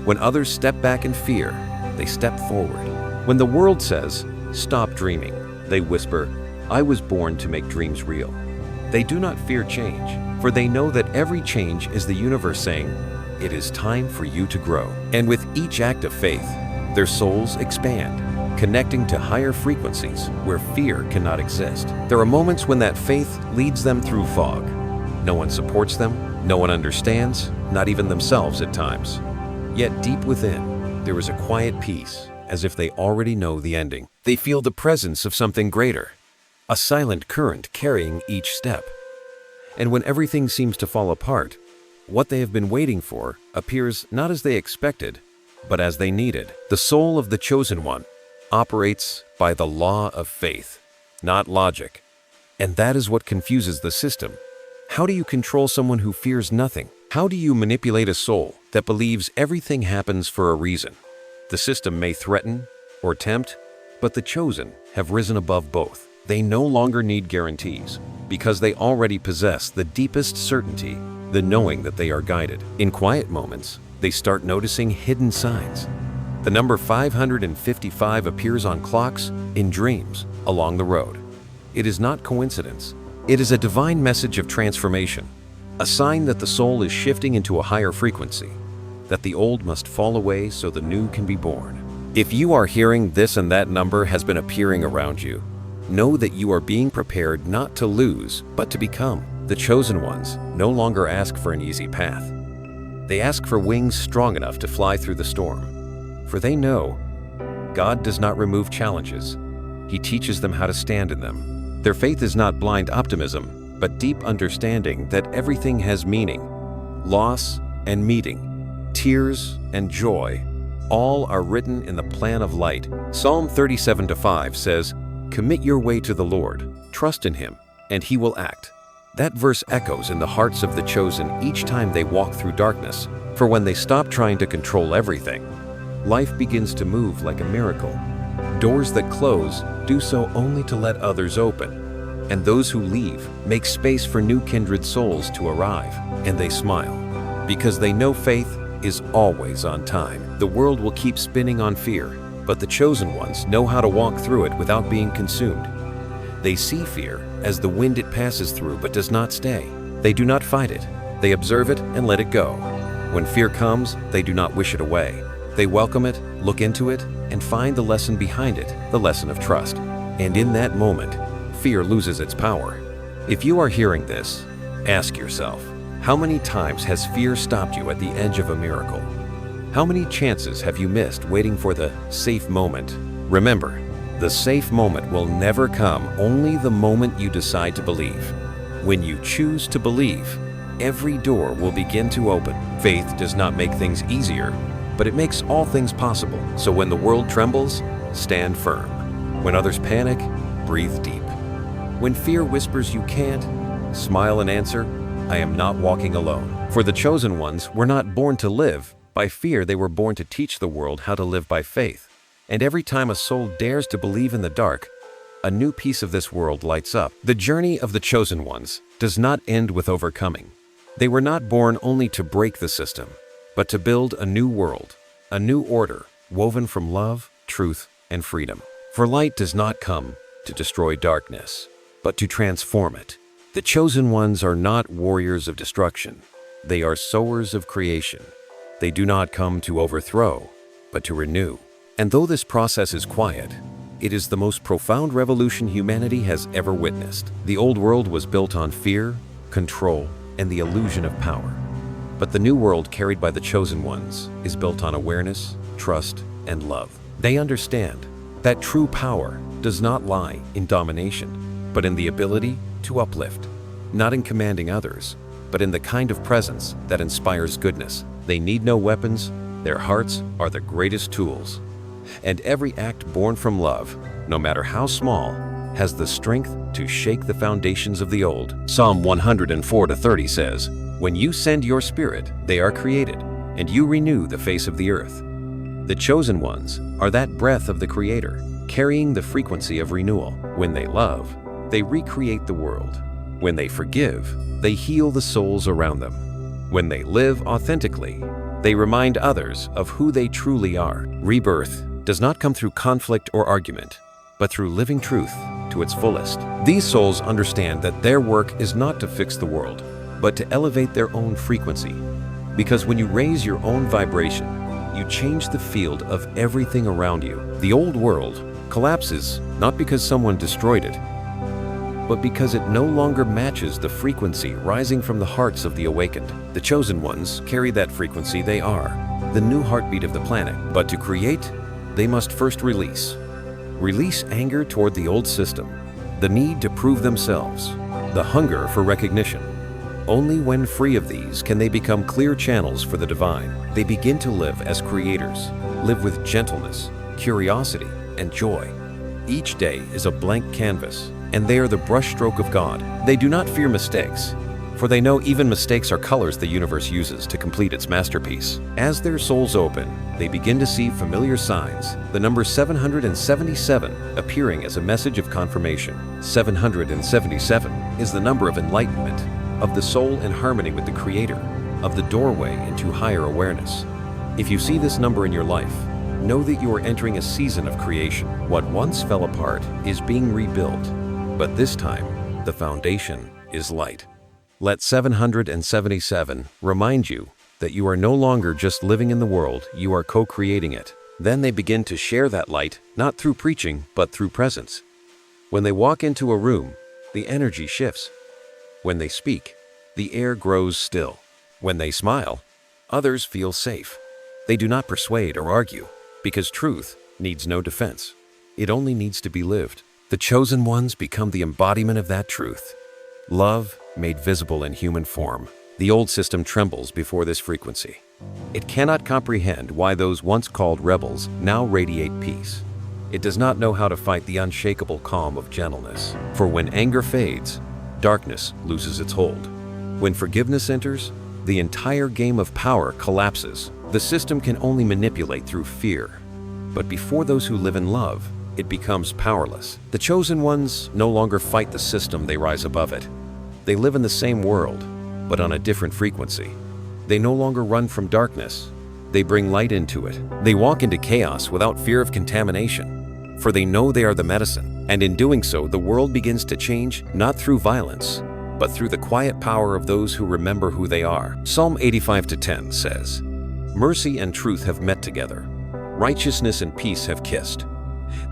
When others step back in fear, they step forward. When the world says, "Stop dreaming," they whisper, "I was born to make dreams real." They do not fear change, for they know that every change is the universe saying, "It is time for you to grow." And with each act of faith, their souls expand, connecting to higher frequencies where fear cannot exist. There are moments when that faith leads them through fog. No one supports them, no one understands, not even themselves at times. Yet deep within, there is a quiet peace, as if they already know the ending. They feel the presence of something greater, a silent current carrying each step. And when everything seems to fall apart, what they have been waiting for appears not as they expected, but as they needed. The soul of the chosen one operates by the law of faith, not logic. And that is what confuses the system. How do you control someone who fears nothing? How do you manipulate a soul that believes everything happens for a reason? The system may threaten or tempt, but the chosen have risen above both. They no longer need guarantees, because they already possess the deepest certainty, the knowing that they are guided. In quiet moments, they start noticing hidden signs. The number 555 appears on clocks, in dreams, along the road. It is not coincidence. It is a divine message of transformation, a sign that the soul is shifting into a higher frequency, that the old must fall away so the new can be born. If you are hearing this and that number has been appearing around you, know that you are being prepared not to lose, but to become. The chosen ones no longer ask for an easy path. They ask for wings strong enough to fly through the storm. For they know God does not remove challenges. He teaches them how to stand in them. Their faith is not blind optimism, but deep understanding that everything has meaning. Loss and meeting, tears and joy, all are written in the plan of light. Psalm 37:5 says, "Commit your way to the Lord, trust in Him, and He will act." That verse echoes in the hearts of the chosen each time they walk through darkness, for when they stop trying to control everything, life begins to move like a miracle. Doors that close do so only to let others open, and those who leave make space for new kindred souls to arrive, and they smile, because they know faith is always on time. The world will keep spinning on fear, but the chosen ones know how to walk through it without being consumed. They see fear as the wind it passes through but does not stay. They do not fight it. They observe it and let it go. When fear comes, they do not wish it away. They welcome it, look into it, and find the lesson behind it, the lesson of trust. And in that moment, fear loses its power. If you are hearing this, ask yourself, how many times has fear stopped you at the edge of a miracle? How many chances have you missed waiting for the safe moment? Remember, the safe moment will never come, only the moment you decide to believe. When you choose to believe, every door will begin to open. Faith does not make things easier, but it makes all things possible. So when the world trembles, stand firm. When others panic, breathe deep. When fear whispers you can't, smile and answer, I am not walking alone. For the chosen ones were not born to live by fear, they were born to teach the world how to live by faith. And every time a soul dares to believe in the dark, a new piece of this world lights up. The journey of the chosen ones does not end with overcoming. They were not born only to break the system, but to build a new world, a new order, woven from love, truth, and freedom. For light does not come to destroy darkness, but to transform it. The chosen ones are not warriors of destruction. They are sowers of creation. They do not come to overthrow, but to renew. And though this process is quiet, it is the most profound revolution humanity has ever witnessed. The old world was built on fear, control, and the illusion of power. But the new world carried by the chosen ones is built on awareness, trust, and love. They understand that true power does not lie in domination, but in the ability to uplift, not in commanding others, but in the kind of presence that inspires goodness. They need no weapons, their hearts are the greatest tools. And every act born from love, no matter how small, has the strength to shake the foundations of the old. Psalm 104:30 says, when you send your spirit, they are created, and you renew the face of the earth. The chosen ones are that breath of the Creator, carrying the frequency of renewal. When they love, they recreate the world. When they forgive, they heal the souls around them. When they live authentically, they remind others of who they truly are. Rebirth does not come through conflict or argument, but through living truth to its fullest. These souls understand that their work is not to fix the world, but to elevate their own frequency. Because when you raise your own vibration, you change the field of everything around you. The old world collapses not because someone destroyed it, but because it no longer matches the frequency rising from the hearts of the awakened. The chosen ones carry that frequency. They are the new heartbeat of the planet. But to create, they must first release. Release anger toward the old system, the need to prove themselves, the hunger for recognition. Only when free of these can they become clear channels for the divine. They begin to live as creators, live with gentleness, curiosity, and joy. Each day is a blank canvas, and they are the brushstroke of God. They do not fear mistakes, for they know even mistakes are colors the universe uses to complete its masterpiece. As their souls open, they begin to see familiar signs, the number 777 appearing as a message of confirmation. 777 is the number of enlightenment, of the soul in harmony with the Creator, of the doorway into higher awareness. If you see this number in your life, know that you are entering a season of creation. What once fell apart is being rebuilt, but this time, the foundation is light. Let 777 remind you that you are no longer just living in the world, you are co-creating it. Then they begin to share that light, not through preaching, but through presence. When they walk into a room, the energy shifts. When they speak, the air grows still. When they smile, others feel safe. They do not persuade or argue, because truth needs no defense. It only needs to be lived. The chosen ones become the embodiment of that truth. Love made visible in human form. The old system trembles before this frequency. It cannot comprehend why those once called rebels now radiate peace. It does not know how to fight the unshakable calm of gentleness. For when anger fades, darkness loses its hold. When forgiveness enters, the entire game of power collapses. The system can only manipulate through fear. But before those who live in love, it becomes powerless. The chosen ones no longer fight the system, they rise above it. They live in the same world, but on a different frequency. They no longer run from darkness. They bring light into it. They walk into chaos without fear of contamination, for they know they are the medicine. And in doing so, the world begins to change not through violence, but through the quiet power of those who remember who they are. Psalm 85:10 says, "Mercy and truth have met together. Righteousness and peace have kissed."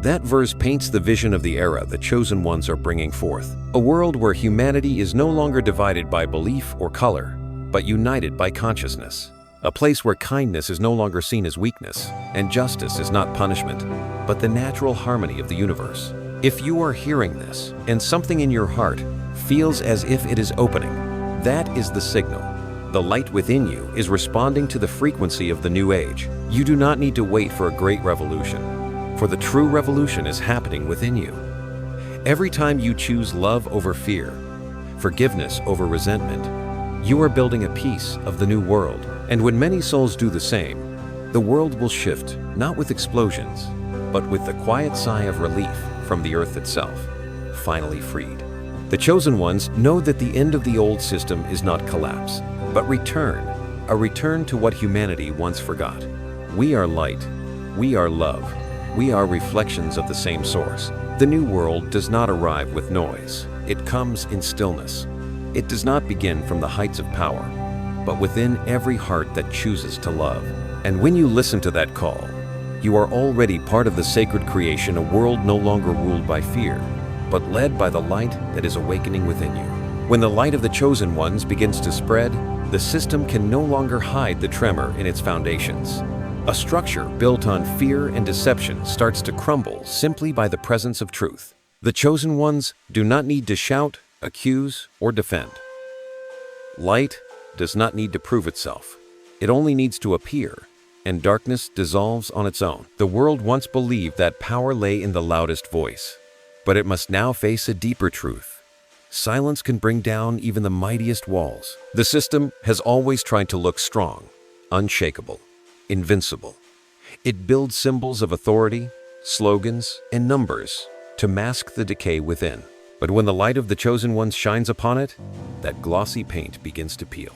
That verse paints the vision of the era the chosen ones are bringing forth. A world where humanity is no longer divided by belief or color, but united by consciousness. A place where kindness is no longer seen as weakness, and justice is not punishment, but the natural harmony of the universe. If you are hearing this, and something in your heart feels as if it is opening, that is the signal. The light within you is responding to the frequency of the new age. You do not need to wait for a great revolution, for the true revolution is happening within you. Every time you choose love over fear, forgiveness over resentment, you are building a piece of the new world. And when many souls do the same, the world will shift, not with explosions, but with the quiet sigh of relief from the earth itself, finally freed. The chosen ones know that the end of the old system is not collapse, but return, a return to what humanity once forgot. We are light, we are love, we are reflections of the same source. The new world does not arrive with noise, it comes in stillness. It does not begin from the heights of power, but within every heart that chooses to love. And when you listen to that call, you are already part of the sacred creation, a world no longer ruled by fear, but led by the light that is awakening within you. When the light of the chosen ones begins to spread, the system can no longer hide the tremor in its foundations. A structure built on fear and deception starts to crumble simply by the presence of truth. The chosen ones do not need to shout, accuse, or defend. Light does not need to prove itself. It only needs to appear, and darkness dissolves on its own. The world once believed that power lay in the loudest voice, but it must now face a deeper truth. Silence can bring down even the mightiest walls. The system has always tried to look strong, unshakable, invincible. It builds symbols of authority, slogans, and numbers to mask the decay within. But when the light of the chosen ones shines upon it, that glossy paint begins to peel,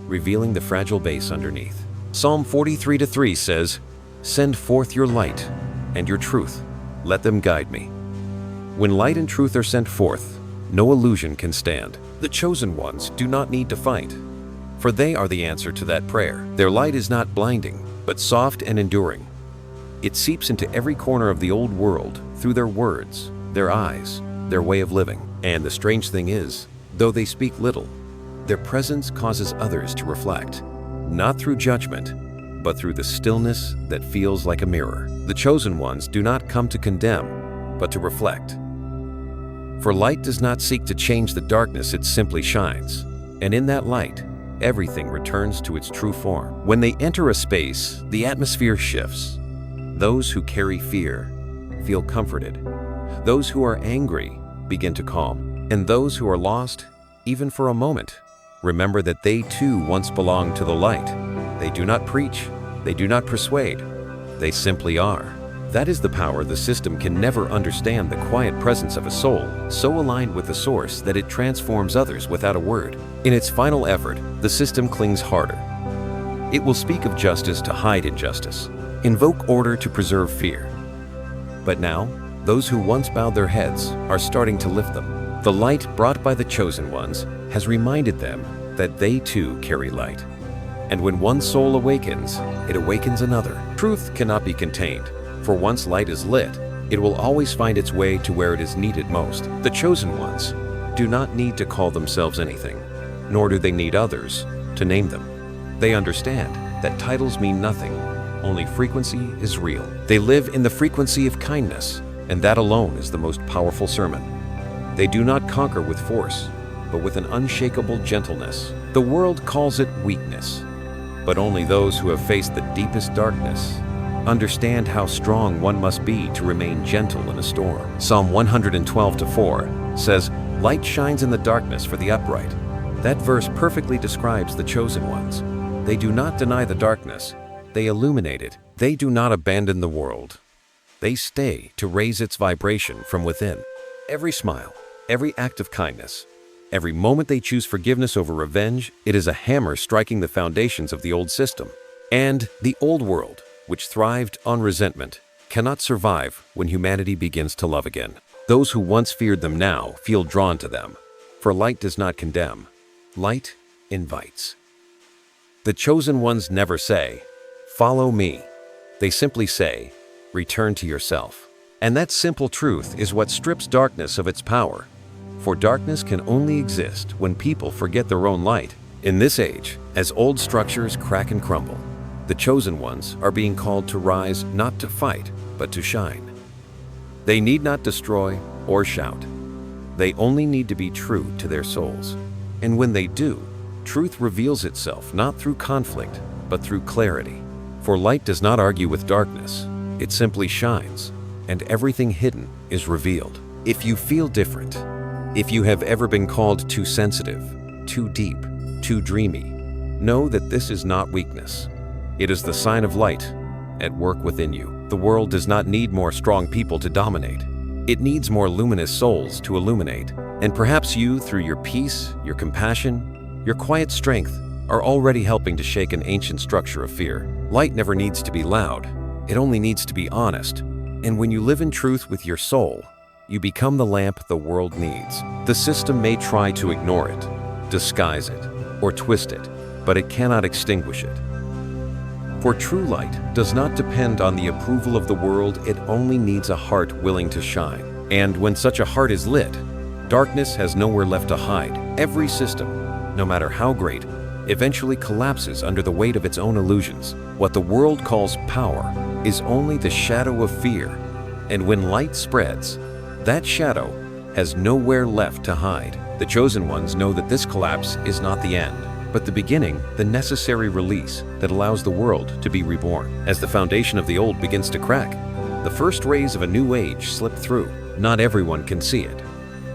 revealing the fragile base underneath. Psalm 43:3 says, "Send forth your light and your truth. Let them guide me." When light and truth are sent forth, no illusion can stand. The chosen ones do not need to fight, for they are the answer to that prayer. Their light is not blinding, but soft and enduring. It seeps into every corner of the old world through their words, their eyes, their way of living. And the strange thing is, though they speak little, their presence causes others to reflect, not through judgment, but through the stillness that feels like a mirror. The chosen ones do not come to condemn, but to reflect. For light does not seek to change the darkness, it simply shines. And in that light, everything returns to its true form. When they enter a space, the atmosphere shifts. Those who carry fear feel comforted. Those who are angry begin to calm. And those who are lost, even for a moment, remember that they too once belonged to the light. They do not preach, they do not persuade, they simply are. That is the power the system can never understand, the quiet presence of a soul, so aligned with the source that it transforms others without a word. In its final effort, the system clings harder. It will speak of justice to hide injustice, invoke order to preserve fear. But now, those who once bowed their heads are starting to lift them. The light brought by the chosen ones has reminded them that they too carry light. And when one soul awakens, it awakens another. Truth cannot be contained, for once light is lit, it will always find its way to where it is needed most. The chosen ones do not need to call themselves anything, nor do they need others to name them. They understand that titles mean nothing, only frequency is real. They live in the frequency of kindness, and that alone is the most powerful sermon. They do not conquer with force, but with an unshakable gentleness. The world calls it weakness, but only those who have faced the deepest darkness understand how strong one must be to remain gentle in a storm. Psalm 112:4 says, "Light shines in the darkness for the upright." That verse perfectly describes the chosen ones. They do not deny the darkness, they illuminate it. They do not abandon the world. They stay to raise its vibration from within. Every smile, every act of kindness, Every moment they choose forgiveness over revenge, it is a hammer striking the foundations of the old system. And the old world, which thrived on resentment, cannot survive when humanity begins to love again. Those who once feared them now feel drawn to them. For light does not condemn. Light invites. The chosen ones never say, "Follow me." They simply say, "Return to yourself." And that simple truth is what strips darkness of its power. For darkness can only exist when people forget their own light. In this age, as old structures crack and crumble, the chosen ones are being called to rise not to fight, but to shine. They need not destroy or shout. They only need to be true to their souls. And when they do, truth reveals itself not through conflict, but through clarity. For light does not argue with darkness. It simply shines, and everything hidden is revealed. If you feel different, if you have ever been called too sensitive, too deep, too dreamy, know that this is not weakness. It is the sign of light at work within you. The world does not need more strong people to dominate. It needs more luminous souls to illuminate. And perhaps you, through your peace, your compassion, your quiet strength, are already helping to shake an ancient structure of fear. Light never needs to be loud. It only needs to be honest. And when you live in truth with your soul, you become the lamp the world needs. The system may try to ignore it, disguise it, or twist it, but it cannot extinguish it. For true light does not depend on the approval of the world, it only needs a heart willing to shine. And when such a heart is lit, darkness has nowhere left to hide. Every system, no matter how great, eventually collapses under the weight of its own illusions. What the world calls power is only the shadow of fear. And when light spreads, that shadow has nowhere left to hide. The chosen ones know that this collapse is not the end, but the beginning, the necessary release that allows the world to be reborn. As the foundation of the old begins to crack, the first rays of a new age slip through. Not everyone can see it,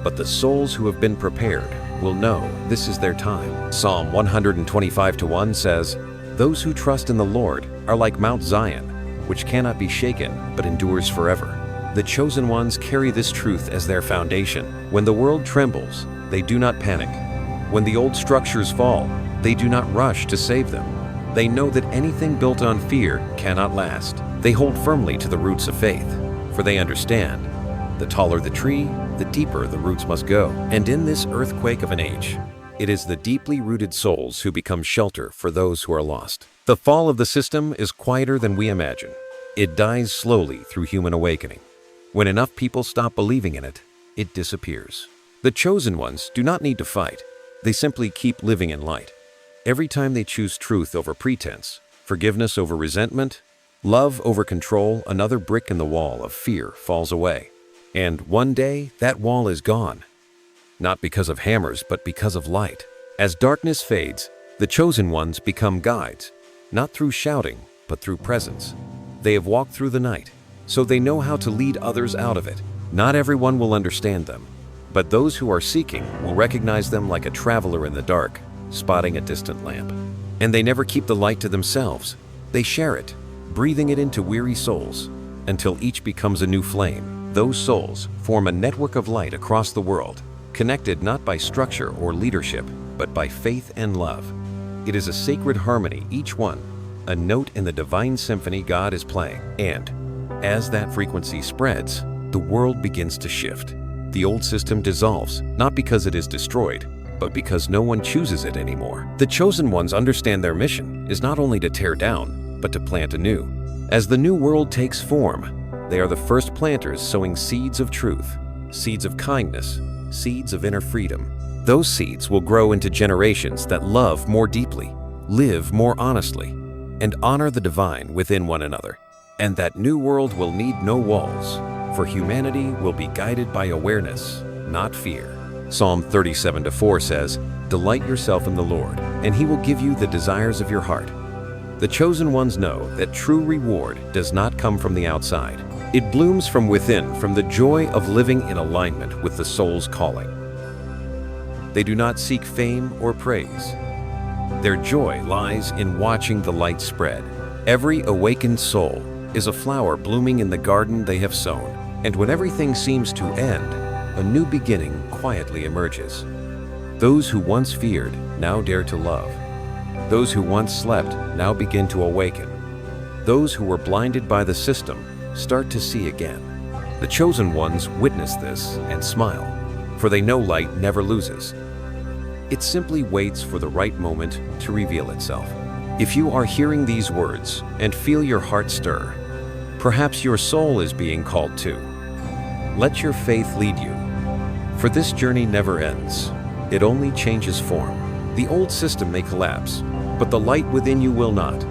but the souls who have been prepared will know this is their time. Psalm 125:1 says, "Those who trust in the Lord are like Mount Zion, which cannot be shaken but endures forever." The chosen ones carry this truth as their foundation. When the world trembles, they do not panic. When the old structures fall, they do not rush to save them. They know that anything built on fear cannot last. They hold firmly to the roots of faith, for they understand, the taller the tree, the deeper the roots must go. And in this earthquake of an age, it is the deeply rooted souls who become shelter for those who are lost. The fall of the system is quieter than we imagine. It dies slowly through human awakening. When enough people stop believing in it, it disappears. The chosen ones do not need to fight. They simply keep living in light. Every time they choose truth over pretense, forgiveness over resentment, love over control, another brick in the wall of fear falls away. And one day, that wall is gone. Not because of hammers, but because of light. As darkness fades, the chosen ones become guides, not through shouting, but through presence. They have walked through the night, so they know how to lead others out of it. Not everyone will understand them, but those who are seeking will recognize them like a traveler in the dark, spotting a distant lamp. And they never keep the light to themselves. They share it, breathing it into weary souls, until each becomes a new flame. Those souls form a network of light across the world, connected not by structure or leadership, but by faith and love. It is a sacred harmony, each one, a note in the divine symphony God is playing. And as that frequency spreads, the world begins to shift. The old system dissolves, not because it is destroyed, but because no one chooses it anymore. The chosen ones understand their mission is not only to tear down, but to plant anew. As the new world takes form, they are the first planters sowing seeds of truth, seeds of kindness, seeds of inner freedom. Those seeds will grow into generations that love more deeply, live more honestly, and honor the divine within one another. And that new world will need no walls, for humanity will be guided by awareness, not fear. Psalm 37:4 says, "Delight yourself in the Lord, and He will give you the desires of your heart." The chosen ones know that true reward does not come from the outside. It blooms from within, from the joy of living in alignment with the soul's calling. They do not seek fame or praise. Their joy lies in watching the light spread. Every awakened soul is a flower blooming in the garden they have sown. And when everything seems to end, a new beginning quietly emerges. Those who once feared now dare to love. Those who once slept now begin to awaken. Those who were blinded by the system start to see again. The chosen ones witness this and smile, for they know light never loses. It simply waits for the right moment to reveal itself. If you are hearing these words and feel your heart stir, perhaps your soul is being called too. Let your faith lead you, for this journey never ends. It only changes form. The old system may collapse, but the light within you will not.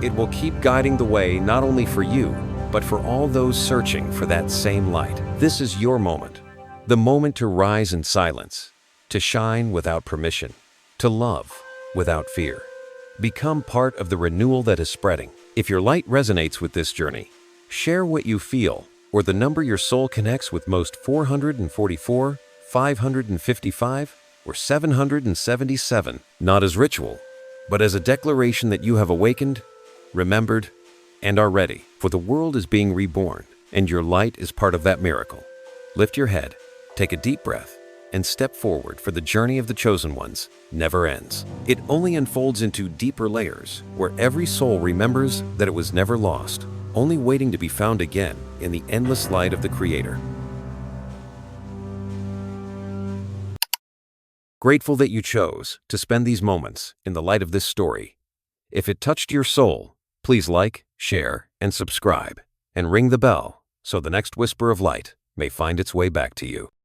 It will keep guiding the way not only for you, but for all those searching for that same light. This is your moment, the moment to rise in silence, to shine without permission, to love without fear. Become part of the renewal that is spreading. If your light resonates with this journey, share what you feel or the number your soul connects with most: 444, 555, or 777, not as ritual, but as a declaration that you have awakened, remembered, and are ready. For the world is being reborn, and your light is part of that miracle. Lift your head, take a deep breath, and step forward, for the journey of the chosen ones never ends. It only unfolds into deeper layers, where every soul remembers that it was never lost, only waiting to be found again in the endless light of the Creator. Grateful that you chose to spend these moments in the light of this story. If it touched your soul, please like, share, and subscribe, and ring the bell so the next whisper of light may find its way back to you.